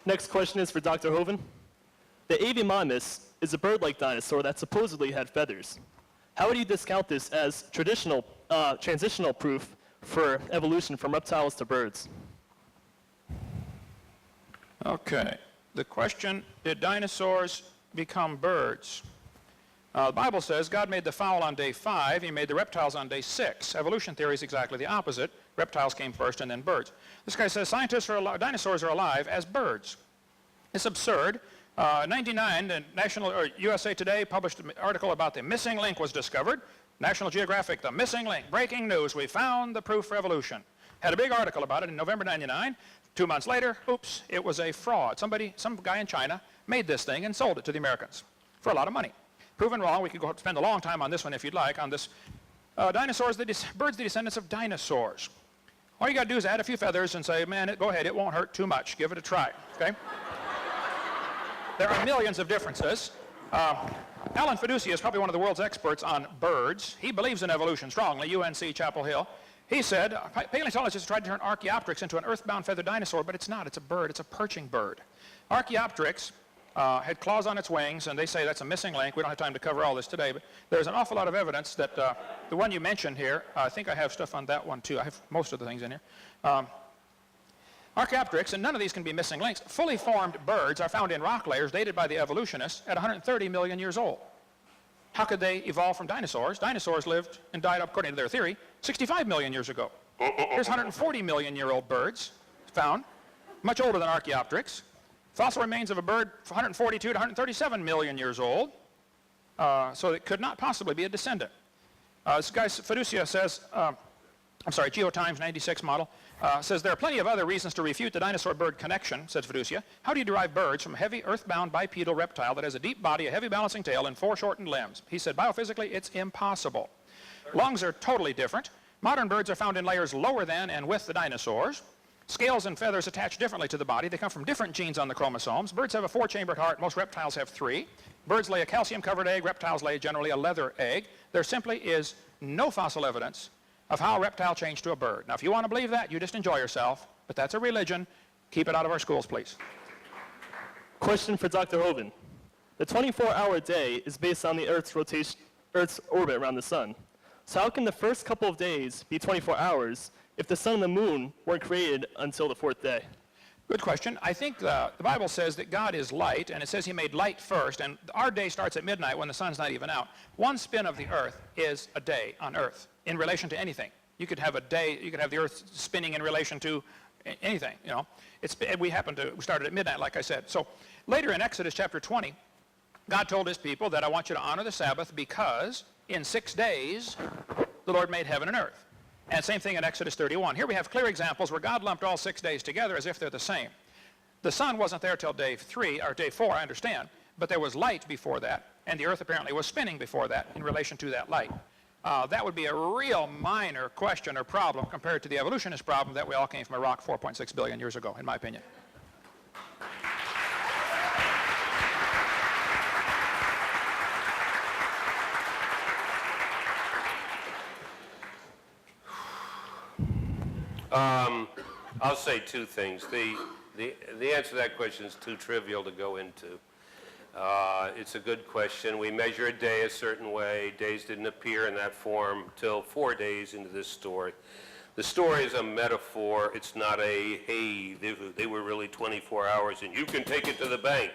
Next question is for Dr. Hoven. The Avimonmus is a bird-like dinosaur that supposedly had feathers. How would you discount this as transitional proof for evolution from reptiles to birds? Okay. The question, did dinosaurs become birds? The Bible says God made the fowl on day 5, he made the reptiles on day 6. Evolution theory is exactly the opposite. Reptiles came first and then birds. This guy says dinosaurs are alive as birds. It's absurd. 1999, the USA Today published an article about the missing link was discovered. National Geographic, the missing link, breaking news, we found the proof for evolution. Had a big article about it in November 99. 2 months later, oops, it was a fraud. Some guy in China made this thing and sold it to the Americans for a lot of money. Proven wrong. We could go spend a long time on this one if you'd like, on this. Birds, the descendants of dinosaurs. All you got to do is add a few feathers and say, man, go ahead, it won't hurt too much. Give it a try, okay? There are millions of differences. Alan Fiducia is probably one of the world's experts on birds. He believes in evolution strongly, UNC Chapel Hill. He said, paleontologists tried to turn Archaeopteryx into an earthbound feathered dinosaur, but it's not. It's a bird. It's a perching bird. Archaeopteryx had claws on its wings, and they say that's a missing link. We don't have time to cover all this today, but there's an awful lot of evidence that the one you mentioned here, I think I have stuff on that one too. I have most of the things in here. Archaeopteryx, and none of these can be missing links, fully formed birds are found in rock layers dated by the evolutionists at 130 million years old. How could they evolve from dinosaurs? Dinosaurs lived and died, according to their theory, 65 million years ago. Here's 140 million year old birds found, much older than Archaeopteryx. Fossil remains of a bird 142 to 137 million years old, so it could not possibly be a descendant. This guy Fiducia says, GeoTimes 96 model, says there are plenty of other reasons to refute the dinosaur-bird connection, says Fiducia. How do you derive birds from a heavy earthbound bipedal reptile that has a deep body, a heavy balancing tail, and 4 shortened limbs? He said biophysically it's impossible. Lungs are totally different. Modern birds are found in layers lower than and with the dinosaurs. Scales and feathers attach differently to the body. They come from different genes on the chromosomes. Birds have a 4-chambered heart. Most reptiles have 3. Birds lay a calcium-covered egg. Reptiles lay generally a leather egg. There simply is no fossil evidence of how a reptile changed to a bird. Now, if you want to believe that, you just enjoy yourself, but that's a religion. Keep it out of our schools, please. Question for Dr. Hoven. The 24-hour day is based on the Earth's orbit around the sun. So how can the first couple of days be 24 hours if the sun and the moon weren't created until the 4th day? Good question. I think the Bible says that God is light, and it says he made light first, and our day starts at midnight when the sun's not even out. One spin of the Earth is a day on Earth in relation to anything. You could have a day, you could have the Earth spinning in relation to anything, you know. We started at midnight, like I said. So later in Exodus chapter 20, God told his people that I want you to honor the Sabbath because in 6 days the Lord made heaven and earth. And same thing in Exodus 31. Here we have clear examples where God lumped all 6 days together as if they're the same. The sun wasn't there till day 3, or day 4, I understand, but there was light before that, and the earth apparently was spinning before that in relation to that light. That would be a real minor question or problem compared to the evolutionist problem that we all came from a rock 4.6 billion years ago, in my opinion. I'll say 2 things. The answer to that question is too trivial to go into. It's a good question. We measure a day a certain way. Days didn't appear in that form till 4 days into this story. The story is a metaphor. It's not a, hey, they were really 24 hours and you can take it to the bank.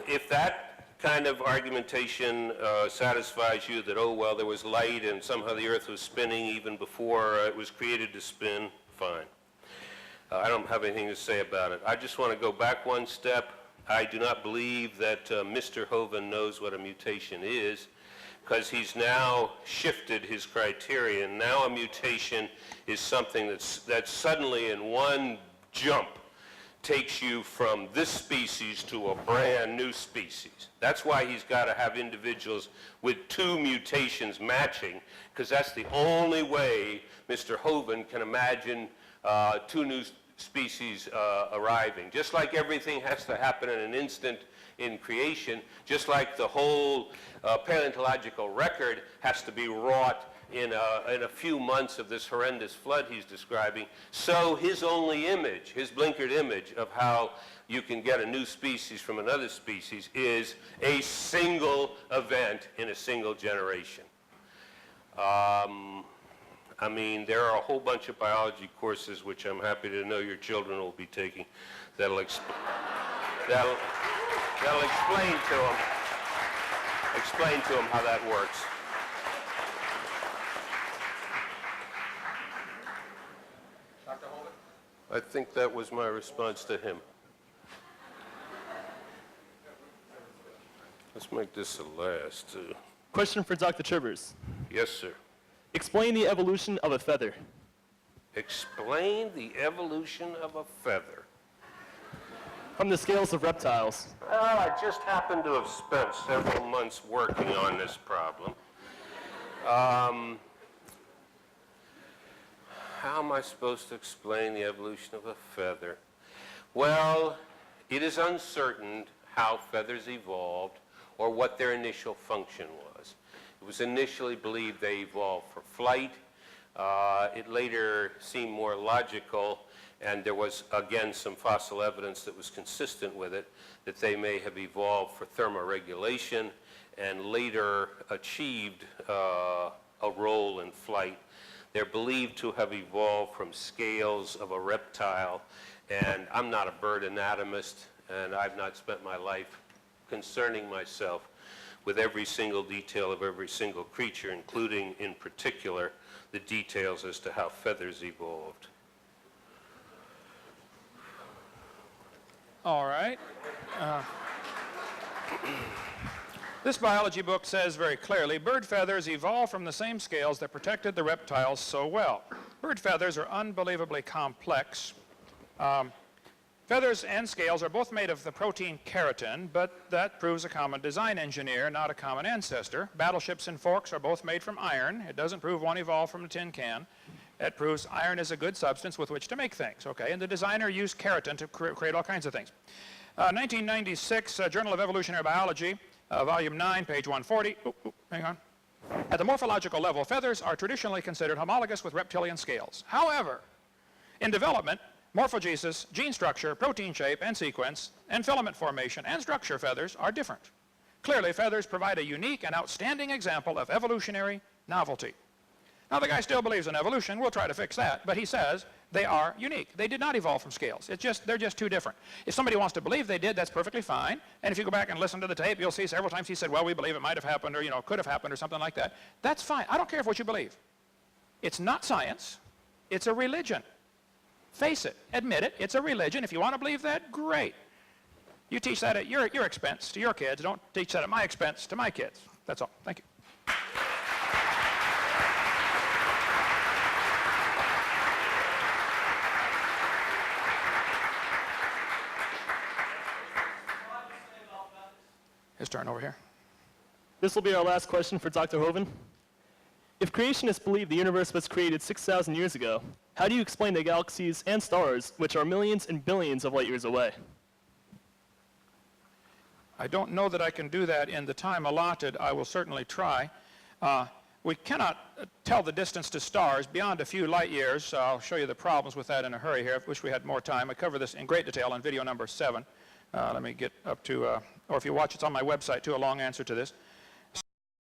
If that kind of argumentation satisfies you that, oh, well, there was light and somehow the earth was spinning even before it was created to spin, fine. I don't have anything to say about it. I just want to go back one step. I do not believe that Mr. Hoven knows what a mutation is, because he's now shifted his criterion. Now a mutation is something that suddenly in one jump takes you from this species to a brand new species. That's why he's got to have individuals with 2 mutations matching, because that's the only way Mr. Hoven can imagine 2 new species arriving. Just like everything has to happen in an instant in creation, just like the whole paleontological record has to be wrought in a few months of this horrendous flood he's describing. So his only image, his blinkered image of how you can get a new species from another species is a single event in a single generation. I mean, there are a whole bunch of biology courses which I'm happy to know your children will be taking that'll explain to them how that works. Dr. Holden? I think that was my response to him. Let's make this the last. Question for Dr. Chivers. Yes, sir. Explain the evolution of a feather. Explain the evolution of a feather. From the scales of reptiles. Well, I just happened to have spent several months working on this problem. How am I supposed to explain the evolution of a feather? Well, it is uncertain how feathers evolved or what their initial function was. It was initially believed they evolved for flight. It later seemed more logical, and there was, again, some fossil evidence that was consistent with it, that they may have evolved for thermoregulation and later achieved a role in flight. They're believed to have evolved from scales of a reptile, and I'm not a bird anatomist, and I've not spent my life concerning myself with every single detail of every single creature, including, in particular, the details as to how feathers evolved. All right. This biology book says very clearly, bird feathers evolved from the same scales that protected the reptiles so well. Bird feathers are unbelievably complex. Feathers and scales are both made of the protein keratin, but that proves a common design engineer, not a common ancestor. Battleships and forks are both made from iron. It doesn't prove one evolved from a tin can. It proves iron is a good substance with which to make things, okay? And the designer used keratin to create all kinds of things. 1996, Journal of Evolutionary Biology, volume 9, page 140. Hang on. At the morphological level, feathers are traditionally considered homologous with reptilian scales. However, in development, morphogenesis, gene structure, protein shape and sequence, and filament formation and structure feathers are different. Clearly, feathers provide a unique and outstanding example of evolutionary novelty. Now, the guy still believes in evolution. We'll try to fix that. But he says they are unique. They did not evolve from scales. They're just too different. If somebody wants to believe they did, that's perfectly fine. And if you go back and listen to the tape, you'll see several times he said, well, we believe it might have happened or, could have happened or something like that. That's fine. I don't care what you believe. It's not science. It's a religion. Face it. Admit it. It's a religion. If you want to believe that, great. You teach that at your expense to your kids. Don't teach that at my expense to my kids. That's all. Thank you. His turn over here. This will be our last question for Dr. Hovind. If creationists believe the universe was created 6,000 years ago, how do you explain the galaxies and stars, which are millions and billions of light years away? I don't know that I can do that in the time allotted. I will certainly try. We cannot tell the distance to stars beyond a few light years. I'll show you the problems with that in a hurry here. I wish we had more time. I cover this in great detail on video number 7. Let me get up to, or if you watch, it's on my website too, a long answer to this.